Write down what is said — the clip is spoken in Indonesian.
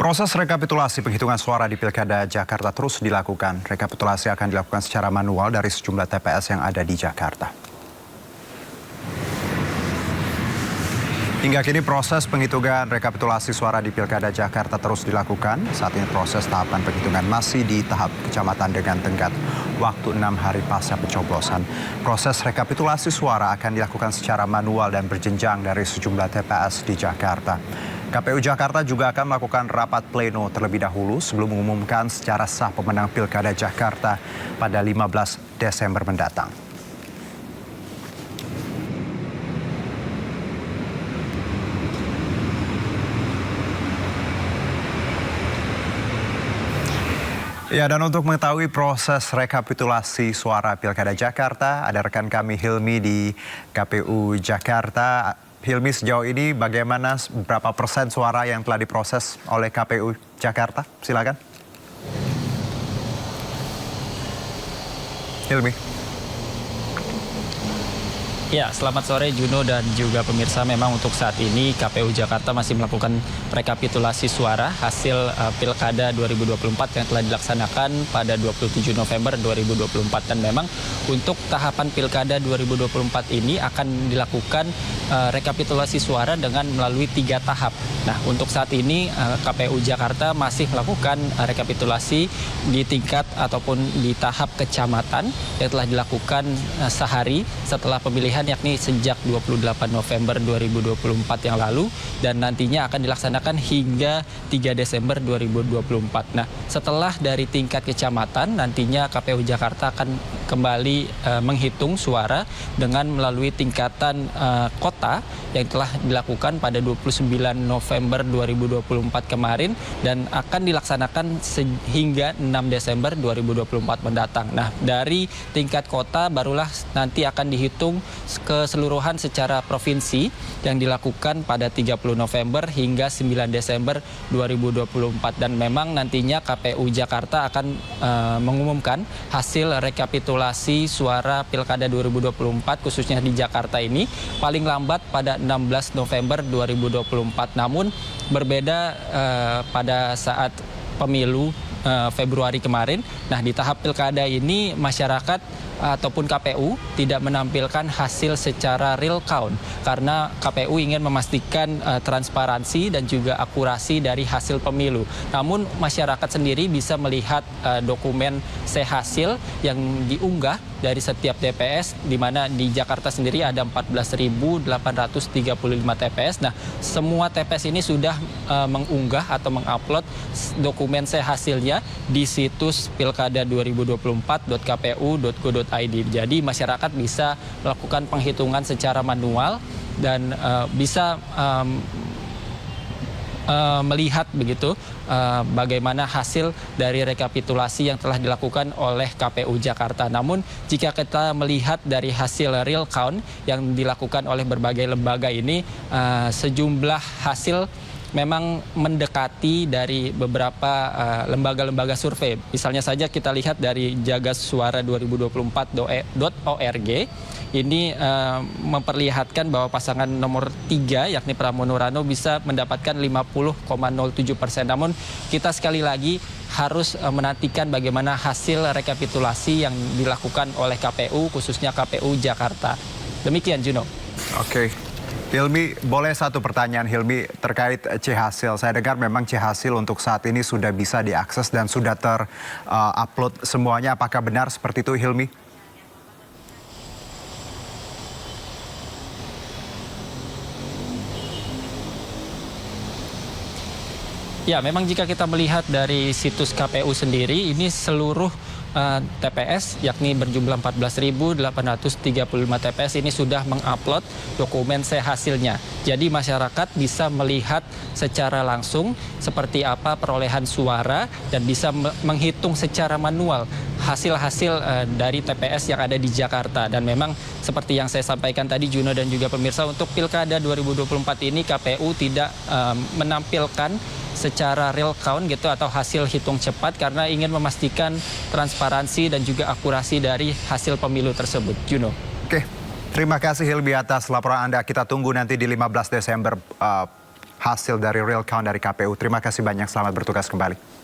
Proses rekapitulasi penghitungan suara di Pilkada Jakarta terus dilakukan. Rekapitulasi akan dilakukan secara manual dari sejumlah TPS yang ada di Jakarta. Hingga kini proses penghitungan rekapitulasi suara di Pilkada Jakarta terus dilakukan. Saat ini proses tahapan penghitungan masih di tahap kecamatan dengan tenggat waktu 6 hari pasca pencoblosan. Proses rekapitulasi suara akan dilakukan secara manual dan berjenjang dari sejumlah TPS di Jakarta. KPU Jakarta juga akan melakukan rapat pleno terlebih dahulu sebelum mengumumkan secara sah pemenang Pilkada Jakarta pada 15 Desember mendatang. Ya, dan untuk mengetahui proses rekapitulasi suara Pilkada Jakarta, ada rekan kami Hilmi di KPU Jakarta. Hilmi, sejauh ini bagaimana, berapa persen suara yang telah diproses oleh KPU Jakarta? Silakan. Hilmi. Ya, selamat sore Juno dan juga pemirsa. Memang untuk saat ini KPU Jakarta masih melakukan rekapitulasi suara hasil Pilkada 2024 yang telah dilaksanakan pada 27 November 2024. Dan memang untuk tahapan Pilkada 2024 ini akan dilakukan rekapitulasi suara dengan melalui 3 tahap. Nah, untuk saat ini KPU Jakarta masih melakukan rekapitulasi di tingkat ataupun di tahap kecamatan yang telah dilakukan sehari setelah pemilihan, yakni sejak 28 November 2024 yang lalu, dan nantinya akan dilaksanakan hingga 3 Desember 2024. Nah, setelah dari tingkat kecamatan, nantinya KPU Jakarta akan kembali menghitung suara dengan melalui tingkatan kota yang telah dilakukan pada 29 November 2024 kemarin dan akan dilaksanakan hingga 6 Desember 2024 mendatang. Nah, dari tingkat kota barulah nanti akan dihitung keseluruhan secara provinsi yang dilakukan pada 30 November hingga 9 Desember 2024. Dan memang nantinya KPU Jakarta akan mengumumkan hasil rekapitulasi suara Pilkada 2024 khususnya di Jakarta ini paling lambat pada 16 November 2024. Namun berbeda pada saat pemilu Februari kemarin. Nah, di tahap pilkada ini masyarakat ataupun KPU tidak menampilkan hasil secara real count karena KPU ingin memastikan transparansi dan juga akurasi dari hasil pemilu. Namun masyarakat sendiri bisa melihat dokumen hasil yang diunggah dari setiap TPS, di mana di Jakarta sendiri ada 14.835 TPS. Nah, semua TPS ini sudah mengunggah atau mengupload dokumen hasilnya di situs pilkada2024.kpu.go.id. Jadi masyarakat bisa melakukan penghitungan secara manual dan bisa melihat begitu bagaimana hasil dari rekapitulasi yang telah dilakukan oleh KPU Jakarta. Namun jika kita melihat dari hasil real count yang dilakukan oleh berbagai lembaga ini, sejumlah hasil memang mendekati dari beberapa lembaga-lembaga survei. Misalnya saja kita lihat dari jagassuara2024.org, ini memperlihatkan bahwa pasangan nomor 3 yakni Pramono Rano bisa mendapatkan 50,07%. Namun kita sekali lagi harus menantikan bagaimana hasil rekapitulasi yang dilakukan oleh KPU, khususnya KPU Jakarta. Demikian, Juno. Oke. Hilmi, boleh satu pertanyaan Hilmi terkait hasil. Saya dengar memang hasil untuk saat ini sudah bisa diakses dan sudah terupload semuanya. Apakah benar seperti itu, Hilmi? Ya, memang jika kita melihat dari situs KPU sendiri, ini seluruh TPS yakni berjumlah 14.835 TPS ini sudah mengupload dokumen hasilnya. Jadi masyarakat bisa melihat secara langsung seperti apa perolehan suara dan bisa menghitung secara manual hasil-hasil dari TPS yang ada di Jakarta. Dan memang seperti yang saya sampaikan tadi, Juno dan juga pemirsa, untuk Pilkada 2024 ini KPU tidak menampilkan secara real count gitu atau hasil hitung cepat karena ingin memastikan transparansi dan juga akurasi dari hasil pemilu tersebut. Juno. Oke, terima kasih Hilmi atas laporan Anda. Kita tunggu nanti di 15 Desember hasil dari real count dari KPU. Terima kasih banyak, selamat bertugas kembali.